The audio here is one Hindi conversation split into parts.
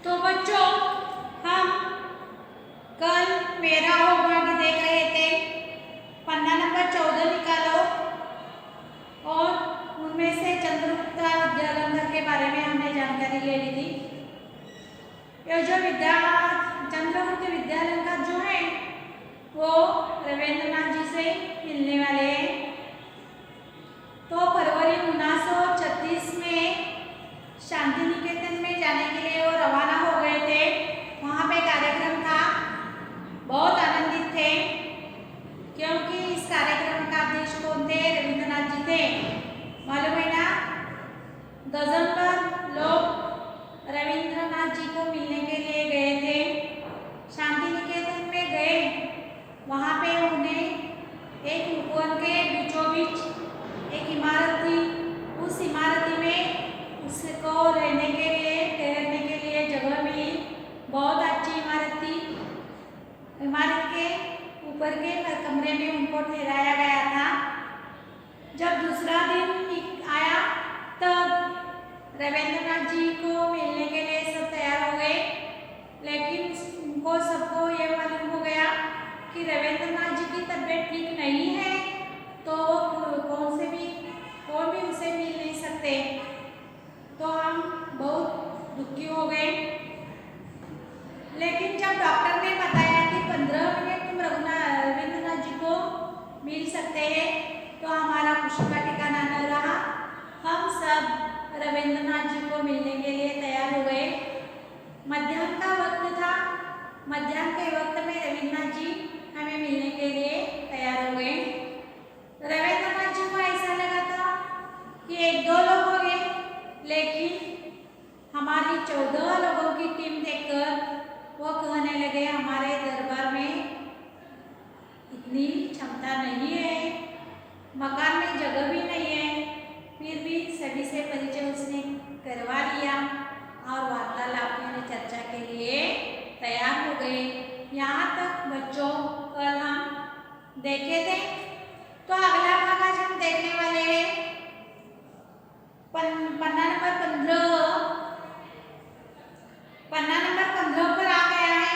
तो बच्चों, हम कल मेरा होमवर्क देख रहे थे। पन्ना नंबर 14 निकालो और उनमें से चंद्रगुप्त विद्यालंकर के बारे में हमने जानकारी ले ली थी। ये जो चंद्रगुप्त विद्यालंकर जो है वो रविंद्रनाथ जी से मिलने वाले हैं। तो फरवरी 1936 में शांति निकेतन में जाने के लिए वो रवाना हो गए थे। वहाँ पे कार्यक्रम था, बहुत आनंदित थे क्योंकि इस कार्यक्रम का अध्यक्ष कौन थे? रविंद्रनाथ जी थे। मालूम है ना, दर्जन भर लोग रविंद्रनाथ जी को मिलने के लिए गए थे। शांति निकेतन में गए, वहाँ पे उन्हें एक उपवन के बीचों बीच एक इमारत थी। उस इमारत में उसको रहने के लिए, ठहरने के लिए जगह मिली। बहुत अच्छी इमारत थी। इमारत के ऊपर के कमरे में उनको ठहराया गया था। जब दूसरा दिन आया तब रविंद्रनाथ जी को मिलने के लिए सब तैयार हो गए, लेकिन उनको सबको ये मालूम हो गया कि रविंद्रनाथ जी की तबीयत ठीक नहीं है, तो कौन भी उनसे मिल नहीं सकते। तो हम बहुत दुखी हो गए। लेकिन जब डॉक्टर ने बताया कि 15 मिनट तुम रविंद्रनाथ जी को मिल सकते हैं, तो हमारा खुशी का ठिकाना न रहा। हम सब रविंद्रनाथ जी को मिलने के लिए तैयार हो गए। मध्याह्न का वक्त था। मध्याह्न के वक्त में रविंद्रनाथ जी हमें मिलने के लिए तैयार हो गए। रविंद्रनाथ जी को ऐसा लगा था कि 1-2 लोग हो गए, लेकिन हमारी 14 लोगों की टीम देखकर वो कहने लगे हमारे दरबार में इतनी क्षमता नहीं है, मकान में जगह भी नहीं है। फिर भी सभी से परिचय उसने करवा लिया और वार्तालाप में चर्चा के लिए तैयार हो गए। यहाँ तक बच्चों कल हम देखे थे। तो अगला भाग आज हम देखने वाले हैं पन्ना नंबर 15 पर आ गया है।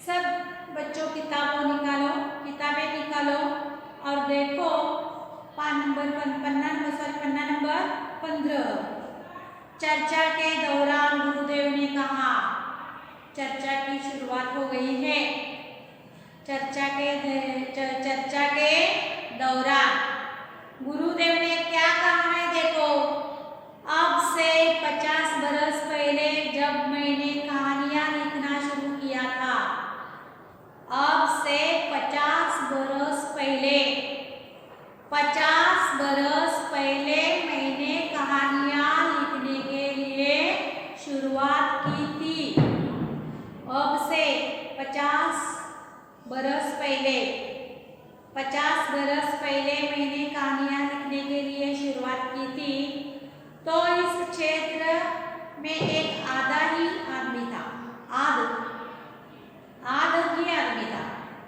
सब बच्चों किताबें निकालो और देखो पन्ना नंबर 15। चर्चा के दौरान गुरुदेव ने कहा। चर्चा की शुरुआत हो गई है। चर्चा के दौरान गुरुदेव ने क्या कहा है? देखो, अब से 50 बरस पहले जब मैंने कहानियां लिखना शुरू किया था, अब से 50 बरस पहले मैंने कहानियां लिखने के लिए शुरुआत की थी। अब से 50 बरस पहले मैंने कहानियां लिखने के लिए शुरुआत की थी। तो इस क्षेत्र में एक आधा ही आदमी था।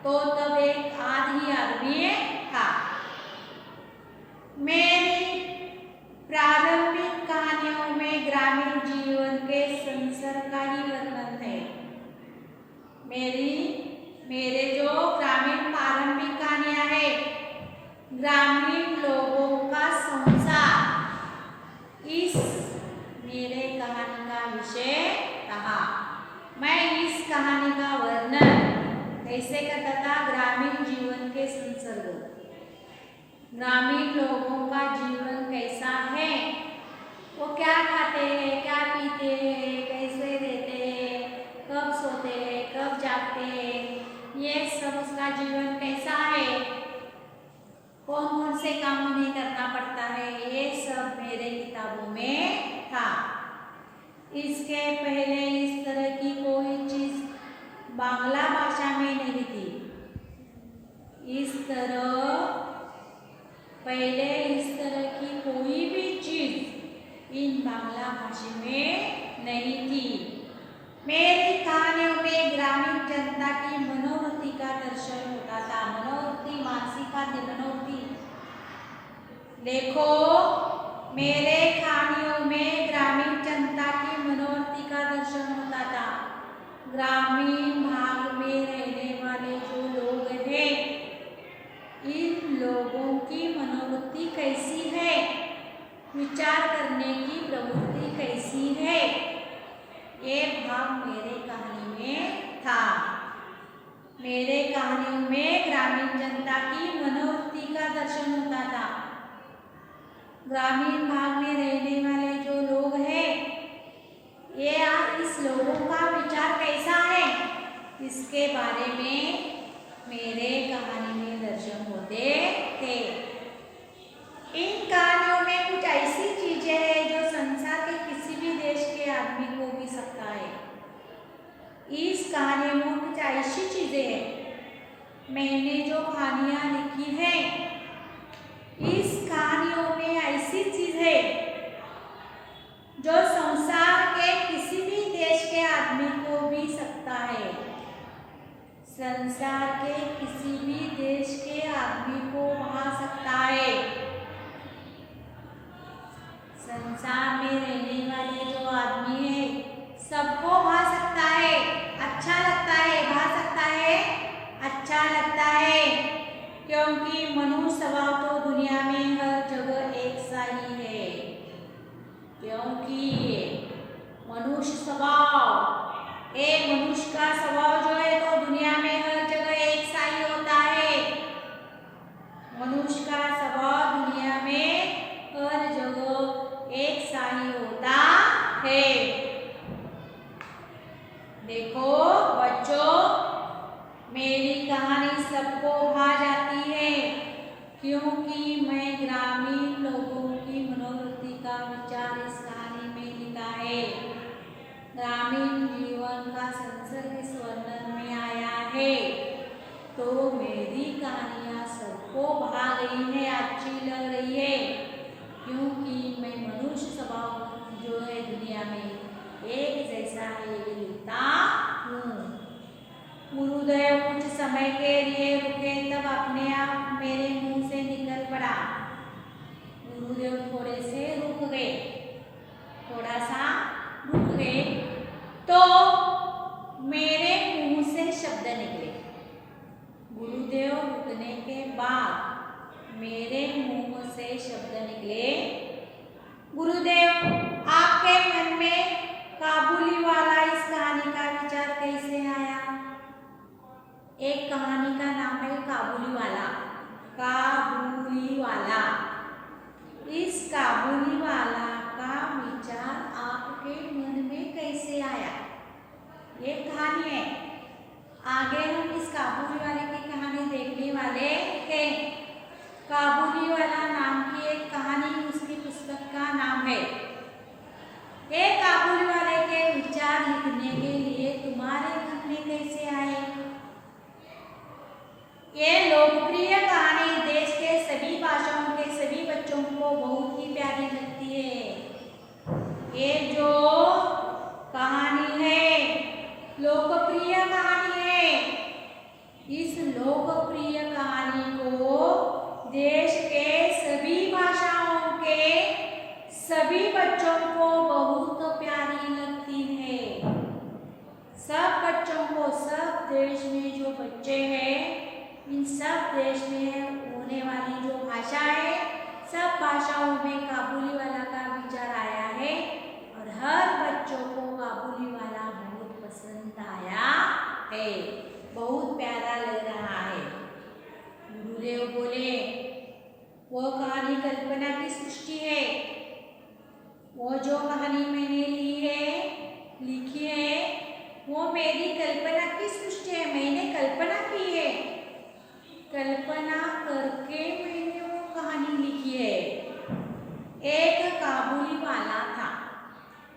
तो तब एक आधी आदमी था। मेरी प्रारंभिक कहानियों में ग्रामीण जीवन के संस्कारकारी वर्णन थे। मेरे जो ग्रामीण प्रारंभिक कहानियां हैं, ग्रामीण लोगों का संसार, इस मेरे कहानी का विषय रहा। मैं इस कहानी का वर्णन कैसे करता था? ग्रामीण जीवन के संसर्ग, ग्रामीण लोगों का जीवन कैसा है, वो क्या खाते हैं, क्या पीते हैं, कैसे रहते हैं, कब सोते हैं, कब जागते हैं, ये सब उसका जीवन कैसा है, कौन कौन से काम उन्हें करना पड़ता है, ये सब मेरे किताबों में था। इसके पहले इस तरह की कोई चीज बांग्ला भाषा में नहीं थी। पहले इस तरह की कोई भी चीज इन बांग्ला भाषा में नहीं थी। मेरी कहानियों में ग्रामीण जनता की मनोवृत्ति का दर्शन होता था। मनोवृत्ति, मानसिकता, मनोवृत्ति। देखो, मेरे कहानियों में ग्रामीण जनता की मनोवृत्ति का ग्रामीण भाग में रहने वाले जो लोग हैं, इन लोगों की मनोवृत्ति कैसी है, विचार करने की प्रवृत्ति कैसी है, ये भाग मेरे कहानी में था। मेरे कहानी में ग्रामीण जनता की मनोवृत्ति का दर्शन होता था। ग्रामीण भाग में रहने वाले जो लोग हैं, ये इस लोगों का विचार कैसा है, इसके बारे में मेरे कहानी में दर्शन होते थे। इन कहानियों में कुछ ऐसी चीजें हैं जो संसार के किसी भी देश के आदमी को भी सकता है। इस कहानी में कुछ ऐसी चीजें हैं, मैंने जो कहानियां लिखी हैं, इस कहानियों में ऐसी चीज है जो संसार के किसी भी देश के आदमी को भी सकता है। संसार के किसी भी देश के आदमी को भा सकता है। संसार में रहने वाले जो आदमी है, सबको भा सकता है, अच्छा लगता है, भा सकता है, अच्छा लगता है, क्योंकि मनुष्य स्वभाव तो दुनिया में हर जगह एक सा ही है। क्योंकि मनुष्य स्वभाव, एक मनुष्य का स्वभाव जो है तो दुनिया में हर जगह एक सा ही होता है। मनुष्य का स्वभाव दुनिया में हर जगह एक सा ही होता है। देखो बच्चों, मेरी कहानी सबको भा जाती है, क्योंकि मैं ग्रामीण लोगों की मनोवृत्ति का विचार इस कहानी में लिखा है। ग्रामीण जीवन का संसर्ग इस वर्णन में आया है, तो मेरी कहानियाँ सबको भा गई है, अच्छी लग रही है, क्योंकि मैं मनुष्य स्वभाव जो है दुनिया में एक जैसा है ये लिखता हूँ। गुरुदेव कुछ समय के लिए रुके, तब अपने आप मेरे मुंह से निकल पड़ा। गुरुदेव थोड़े से रुक गए, थोड़ा सा रुक गए, तो मेरे मुंह से शब्द निकले। गुरुदेव रुकने के बाद मेरे मुंह से शब्द निकले, गुरुदेव आपके मन में काबुली वाला इस कहानी का विचार कैसे आया? एक कहानी का नाम है काबुली वाला। काबुली वाला, इस काबुली वाला का विचार आपके मन में कैसे आया? ये कहानी है, आगे हम इस काबुली वाले की कहानी देखने वाले हैं। काबुली वाला नाम की एक कहानी उसकी पुस्तक का नाम है। ये काबुली वाले के विचार लिखने के लिए तुम्हारे मन में कैसे आए? ये लोकप्रिय कहानी देश के सभी भाषाओं के सभी बच्चों को बहुत ही प्यारी लगती है। ये जो कहानी है लोकप्रिय कहानी है। इस लोकप्रिय कहानी को देश के सभी भाषाओं के सभी बच्चों को बहुत प्यारी लगती है। सब बच्चों को, सब देश में जो बच्चे हैं, इन सब देश में होने वाली जो भाषा है, सब भाषाओं में काबुली वाला का विचार आया है और हर बच्चों को काबुली वाला बहुत पसंद आया है, बहुत प्यारा लग रहा है। गुरुदेव बोले, वो कहानी कल्पना की सृष्टि है। वो जो कहानी मैंने लिखी है, वो मेरी कल्पना की सृष्टि है, मैंने कल्पना की है। कल्पना करके मैंने वो कहानी लिखी है। एक काबुली वाला था।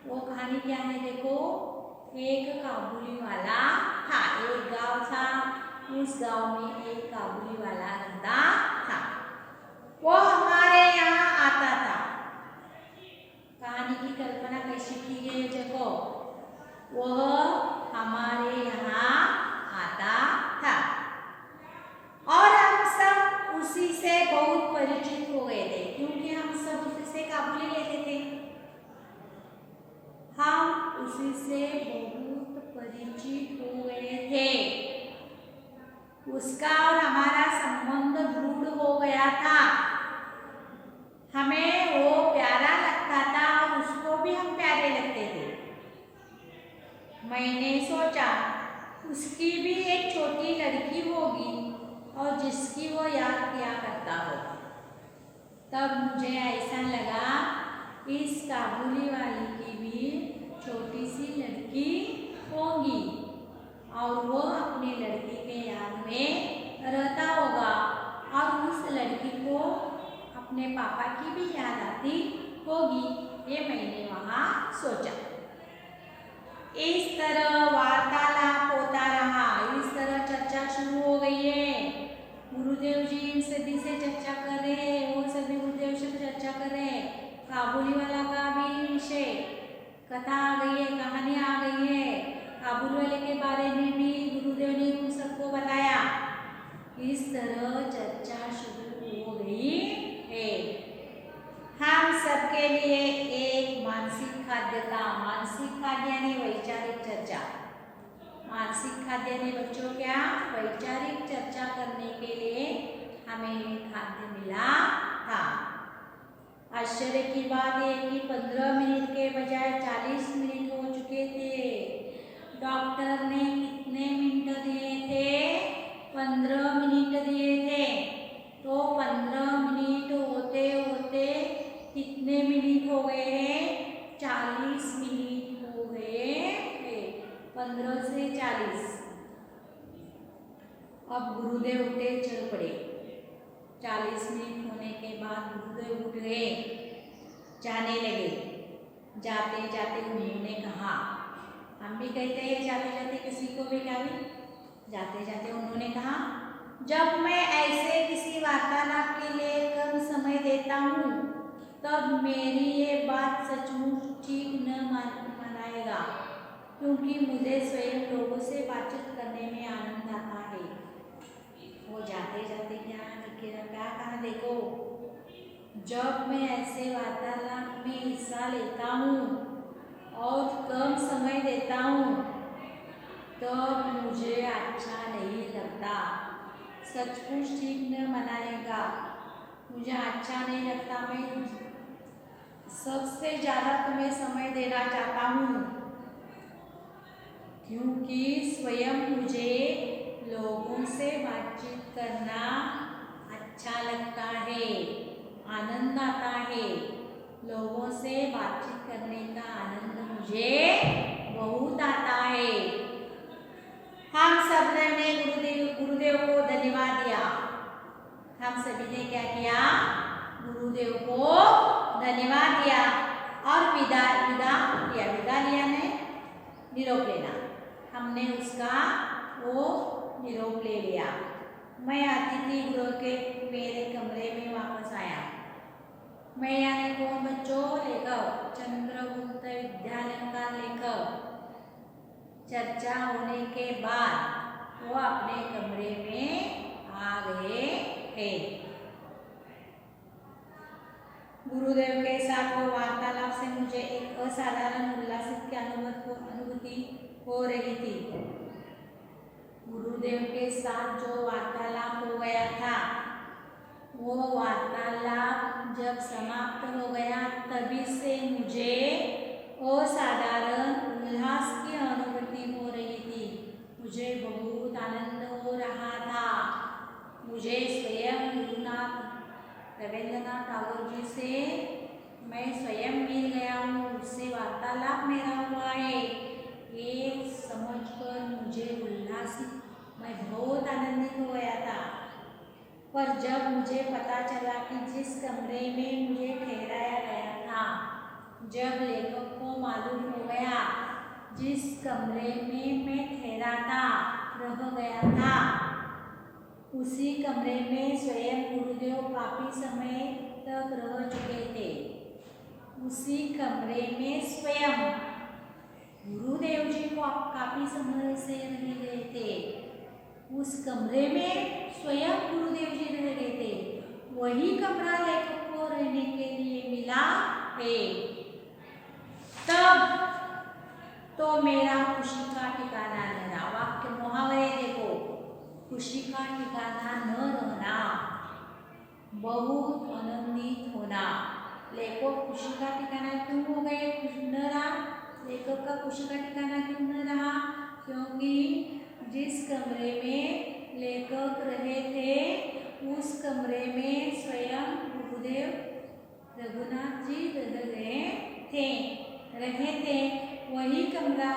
वो कहानी क्या है देखो, एक काबुली वाला था। एक गांव था, उस गांव में एक काबुली वाला रहता था। वो हमारे यहाँ आता था। कहानी की कल्पना कैसी की गई है देखो, वह हमारे यहाँ आता था और हम सब उसी से बहुत परिचित हो गए थे, क्योंकि हम सब उसी से काबुली लेते थे। हम उसी से बहुत परिचित तब मुझे ऐसा लगा इस काबुली वाली की भी छोटी सी लड़की होगी और वो अपनी लड़की के याद में रहता होगा और उस लड़की को अपने पापा की भी याद आती होगी। ये मैंने वहाँ सोचा। इस तरह वार्तालाप होता रहा। इस तरह चर्चा शुरू हो गई है। गुरुदेव जी इन सभी से चर्चा कर रहे हैं, वो सभी गुरुदेव से चर्चा कर रहे हैं। काबुली वाला का भी विषय कथा आ गई है, कहानी आ गई है। काबुल वाले के बारे में भी गुरुदेव ने उन सबको बताया। इस तरह चर्चा शुरू हो गई है। हम सबके लिए एक मानसिक खाद्य था। मानसिक खाद्य यानी वैचारिक चर्चा। मानसिक खाद्य यानी बच्चों क्या, वैचारिक चर्चा करने के लिए हमें खाद्य मिला था। आश्चर्य की बात है कि 15 मिनट के बजाय 40 मिनट हो चुके थे। डॉक्टर ने कितने मिनट दिए थे? 15 मिनट दिए थे। तो 15 मिनट होते होते कितने मिनट हो गए हैं? 40 मिनट हो गए हैं। 15 से 40। अब गुरुदेव उठे, चल पड़े। 40 मिनट होने के बाद गुरुदेव उठ गए, जाने लगे। जाते जाते उन्होंने कहा, हम भी कहते हैं जाते जाते किसी को भी क्या भी, जाते जाते उन्होंने कहा, जब मैं ऐसे किसी वार्तालाप के लिए कम समय देता हूँ तब मेरी ये बात सचमुच ठीक न मनाएगा, क्योंकि मुझे स्वयं लोगों से बातचीत करने में आनंद आता है। वो जाते जाते क्या कहा देखो, जब मैं ऐसे वार्तालाप में हिस्सा लेता हूँ और कम समय देता हूँ तो मुझे अच्छा नहीं लगता, सचमुच ठीक न मनाएगा, मुझे अच्छा नहीं लगता। मैं सबसे ज़्यादा तुम्हें समय देना चाहता हूँ, क्योंकि स्वयं मुझे लोगों से बातचीत करना अच्छा लगता है, आनंद आता है। लोगों से बातचीत करने का आनंद मुझे बहुत आता है। हम सब ने गुरुदेव को धन्यवाद दिया। हम सभी ने क्या किया? गुरुदेव को धन्यवाद दिया और विदा लिया ने निरोप लेना। हमने उसका वो निरोप ले लिया। मैं अतिथि गृह के मेरे कमरे में वापस आया। मैं यानी कौन बच्चों? लेखक, चंद्रगुप्त विद्यालय का लेखक। चर्चा होने के बाद वो अपने कमरे में आ गए थे। गुरुदेव के साथ वो वार्तालाप से मुझे एक असाधारण उल्लासित की अनुभूति हो रही थी। गुरुदेव के साथ जो वार्तालाप हो गया था, वो वार्तालाप जब समाप्त हो गया तभी से मुझे असाधारण उल्लास की अनुभूति हो रही थी। मुझे बहुत आनंद हो रहा था। मुझे स्वयं गुरुनाथ रविंद्रनाथ टैगोर जी से मैं स्वयं मिल गया हूँ, उससे वार्तालाप मेरा हुआ है, ये समझकर मुझे उल्लासित, मैं बहुत आनंदित हो गया था। पर जब मुझे पता चला कि जिस कमरे में मुझे ठहराया गया था, जब लेखक को मालूम हो गया जिस कमरे में मैं ठहरा था, रह गया था, उसी कमरे में स्वयं गुरुदेव काफी समय तक रह चुके थे। उसी कमरे में स्वयं गुरुदेव जी को काफी समय से रह गए थे। उस कमरे में स्वयं गुरुदेव जी रह गए थे। वही कमरा लेखक को रहने के लिए मिला है। तब तो मेरा खुशी का ठिकाना न रहा। वाक्य मुहावरे देखो, खुशी का ठिकाना न रहना, बहुत आनंदित होना। लेखक खुशी का ठिकाना क्यों हो गए, न रहा? लेखक का खुशी का ठिकाना क्यों न रहा? क्योंकि जिस कमरे में लेखक रहे थे, उस कमरे में स्वयं गुरुदेव रघुनाथ जी रहे थे वही कमरा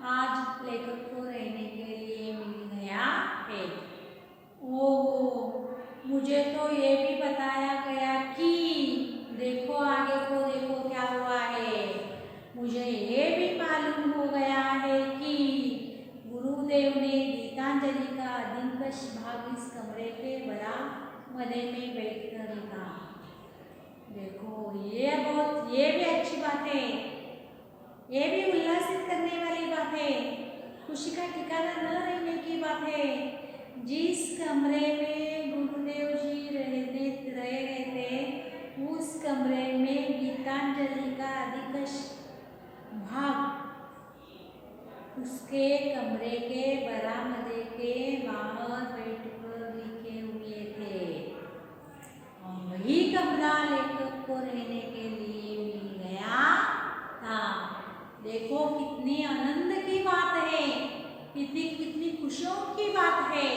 आज लेखक को रहने के लिए मिल गया है। ओहो, मुझे तो ये भी बताया गया कि देखो आगे को देखो क्या हुआ है। मुझे ये भी मालूम हो गया है कि गुरुदेव ने गीतांजलि का दिलकश भाग इस कमरे के बरामदे में बैठकर लिखा। देखो ये भी अच्छी बात है, ये भी उल्लासित करने वाली बात है, खुशी का ठिकाना न रहने की बात है। जिस कमरे में गुरुदेव जी रहे थे उस कमरे में गीतांजलि का अधिकश भाग उसके कमरे के बरामदे के बाहर बैठकर लिखे हुए थे और वही कमरा लेखक को रहने के लिए मिल गया था। देखो कितनी आनंद की बात है, कितनी खुशियों की बात है।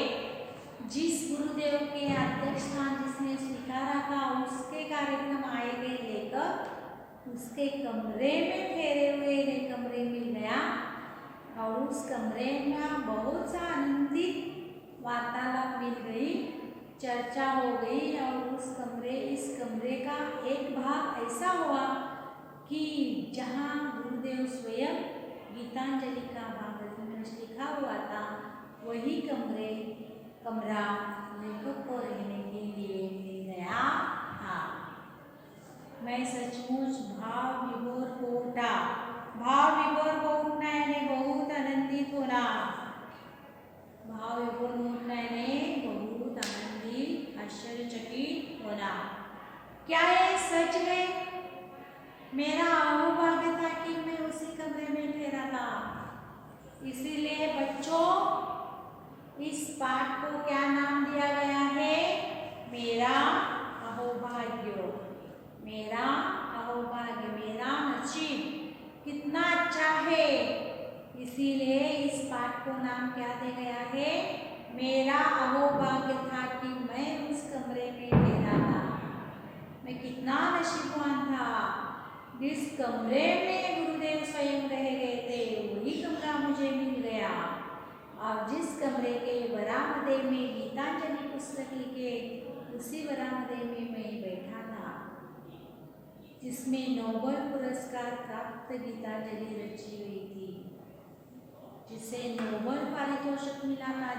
जिस गुरुदेव के अध्यक्ष स्थान जिसने स्वीकारा था उसके कार्यक्रम आए गए लेकर उसके कमरे में ठहरे हुए कमरे मिल गया और उस कमरे में बहुत सा आनंदित वार्तालाप मिल गई, चर्चा हो गई और इस कमरे का एक भाग ऐसा हुआ कि जहाँ गुरुदेव स्वयं गीतांजलि का भाग लिखा हुआ था वही कमरा लेखक को रहने के लिए मिल गया था। मैं सचमुच भाव विभोर हो उठा यानी बहुत आनंदित होना। भाव विभोर हो उठना यानी बहुत आनंदित आश्चर्यचकित होना। क्या ये सच है? मेरा अहोभाग्य था कि मैं उसी कमरे में ठहरा था। इसीलिए बच्चों इस पाठ को क्या नाम दिया गया है? मेरा अहोभाग्य, मेरा अहोभाग्य, मेरा नसीब कितना अच्छा है। इसीलिए इस पाठ को नाम क्या दिया गया है? मेरा अहोभाग्य था कि मैं उस कमरे में ठहरा था। मैं कितना नसीबवान था। जिस कमरे में गुरुदेव स्वयं रह गए थे वही कमरा मुझे मिल गया और जिस कमरे के बरामदे में गीतांजलि पुस्तक लिखे उसी बरामदे में मैं बैठा था जिसमें नोबेल पुरस्कार प्राप्त गीतांजलि रची हुई थी, जिसे नोबेल पारितोषिक मिला था।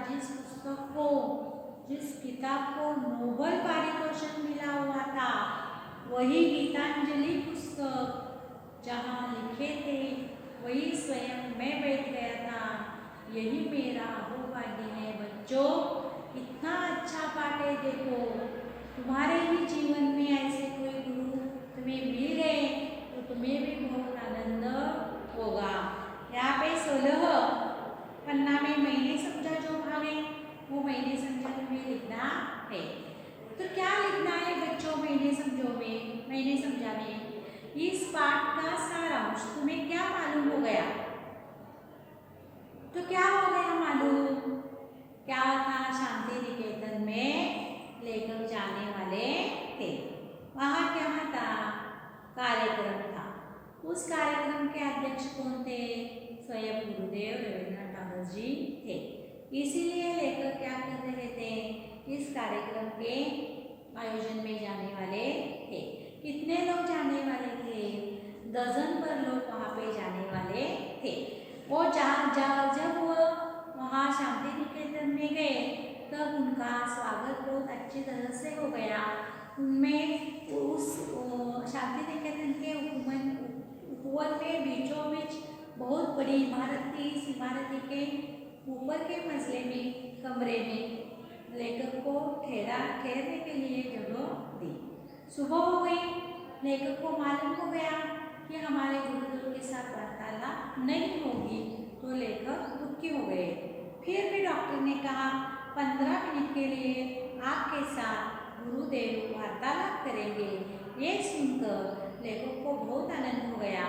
जिस किताब को नोबेल पारितोषिक मिला हुआ था वही गीतांजलि पुस्तक जहाँ लिखे थे वही स्वयं मैं बैठ गया था। यही मेरा अहोभाग्य है। बच्चों कितना अच्छा पाठ है। देखो तुम्हारे भी जीवन में ऐसे कोई गुरु तुम्हें मिल गए तो तुम्हें भी बहुत आनंद होगा। यहाँ पे 16 पन्ना में मैंने समझा जो भाग है वो मैंने समझा तुम्हें लिखना है। तो क्या लिखना है बच्चों? मैंने समझा में इस पाठ का सारांश तुम्हें क्या मालूम हो गया? तो क्या हो गया मालूम? क्या था? शांति निकेतन में लेखक जाने वाले थे। वहाँ क्या था? कार्यक्रम था। उस कार्यक्रम के अध्यक्ष कौन थे? स्वयं गुरुदेव रविन्द्रनाथ ठाकुर जी थे। इसीलिए लेखक क्या कर रहे थे? इस कार्यक्रम के आयोजन में जाने वाले थे। कितने लोग जाने वाले थे? दर्जन पर लोग वहाँ पे जाने वाले थे। वो जब वो वहाँ शांति निकेतन में गए तब उनका स्वागत बहुत अच्छी तरह से हो गया। उनमें उस शांति निकेतन के उपवन में बीचों बीच बहुत बड़ी इमारत थी। इस इमारत के ऊपर के मंजिले में कमरे में लेखक को ठहरने के लिए जगह दी। सुबह हो गई। लेखक को मालूम हो गया कि हमारे गुरुदेव के साथ वार्तालाप नहीं होगी तो लेखक दुखी हो गए। फिर भी डॉक्टर ने कहा 15 मिनट के लिए आपके साथ गुरुदेव वार्तालाप करेंगे। ये सुनकर लेखक को बहुत आनंद हो गया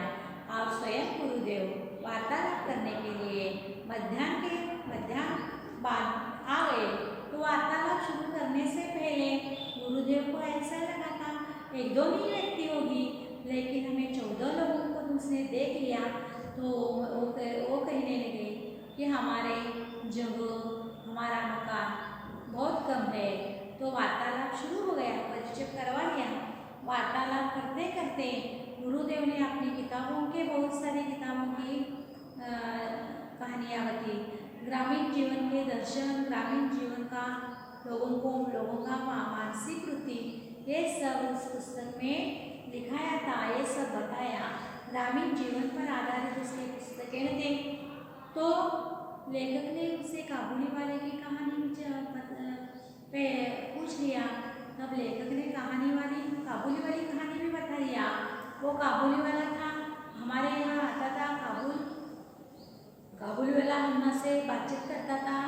और स्वयं गुरुदेव वार्तालाप करने के लिए मध्याह्न बाद आ गए। तो वार्तालाप शुरू करने से पहले गुरुदेव को ऐसा लगा था एक दो नहीं लगती होगी, लेकिन हमें 14 लोगों को उसने देख लिया तो वो कहने लगे कि हमारे जगह हमारा मकान बहुत कम है। तो वार्तालाप शुरू हो गया, परिचय करवा लिया। वार्तालाप करते करते गुरुदेव ने अपनी किताबों के बहुत सारी किताबों की कहानियाँ बताई, ग्रामीण जीवन के दर्शन, ग्रामीण जीवन का लोगों का मानसिक वृत्ति, ये सब उस पुस्तक में लिखाया था, ये सब बताया। ग्रामीण जीवन पर आधारित उसकी पुस्तकें थी। तो लेखक ने उससे काबुली वाले की कहानी पे पूछ लिया। तब लेखक ने काबुली वाली कहानी भी बता दिया। वो काबुली वाला था, हमारे यहाँ आता था, काबुल वाला हमसे बातचीत करता था,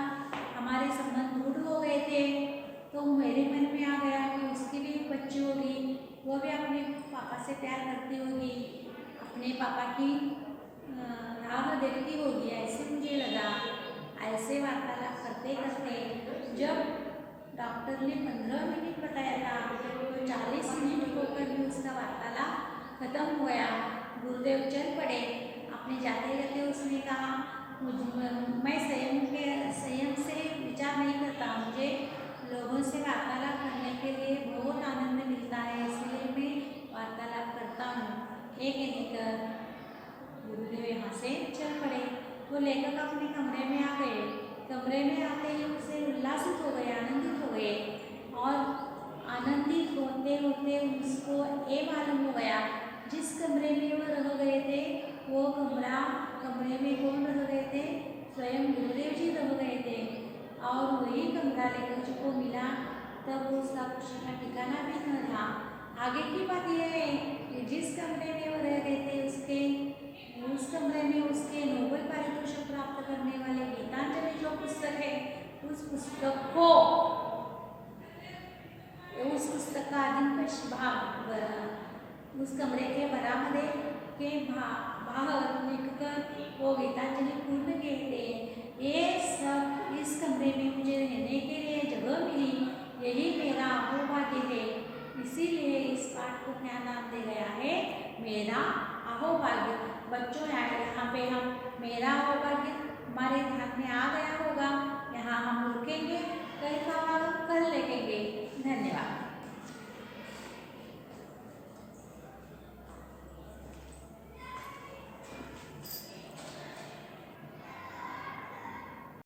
हमारे संबंध रूढ़ हो गए थे। तो मेरे मन में आ गया कि उसकी भी एक बच्ची होगी, वो भी अपने पापा से प्यार करती होगी, अपने पापा की राह देखती होगी, ऐसे मुझे लगा। ऐसे वार्तालाप करते करते जब डॉक्टर ने 15 मिनट बताया था तो 40 मिनट होकर भी उसका वार्तालाप खत्म हो गया। गुरुदेव चल पड़े। अपने जाते जाते उसने कहा, मैं संयम से विचार नहीं करता, मुझे लोगों से वार्तालाप करने के लिए बहुत आनंद मिलता है, इसलिए मैं वार्तालाप करता हूँ। ये कहकर गुरुदेव यहाँ से चल पड़े। वो लेखक अपने कमरे में आ गए। कमरे में आते ही उसे उल्लासित हो गए, आनंदित हो गए, और आनंदित होते होते उसको ये मालूम हो गया जिस कमरे में वो रह गए थे, वो कमरे में कौन रह गए थे? स्वयं गुरुदेव जी रह गए थे। और वही कमरा लेखक जी को मिला तब उसका खुशी का ठिकाना भी न था। आगे की बात यह है कि जिस कमरे में वो रह गए थे उस कमरे में उसके नोबेल पारितोषिक प्राप्त करने वाले गीतांजलि जो पुस्तक है, उस पुस्तक का अधिकांश भाग उस कमरे के बरामदे के बाहर लिखकर वो गीतांजलि पूर्ण किए थे। ये सब इस कमरे में मुझे रहने के लिए जगह मिली, यही मेरा अहोभाग्य है। इसीलिए इस पाठ को क्या नाम दे गया है? मेरा अहोभाग्य। बच्चों यहाँ पे हम मेरा अहोभाग्य हमारे ध्यान में आ गया होगा। यहाँ हम रुकेंगे, कल का भाग कल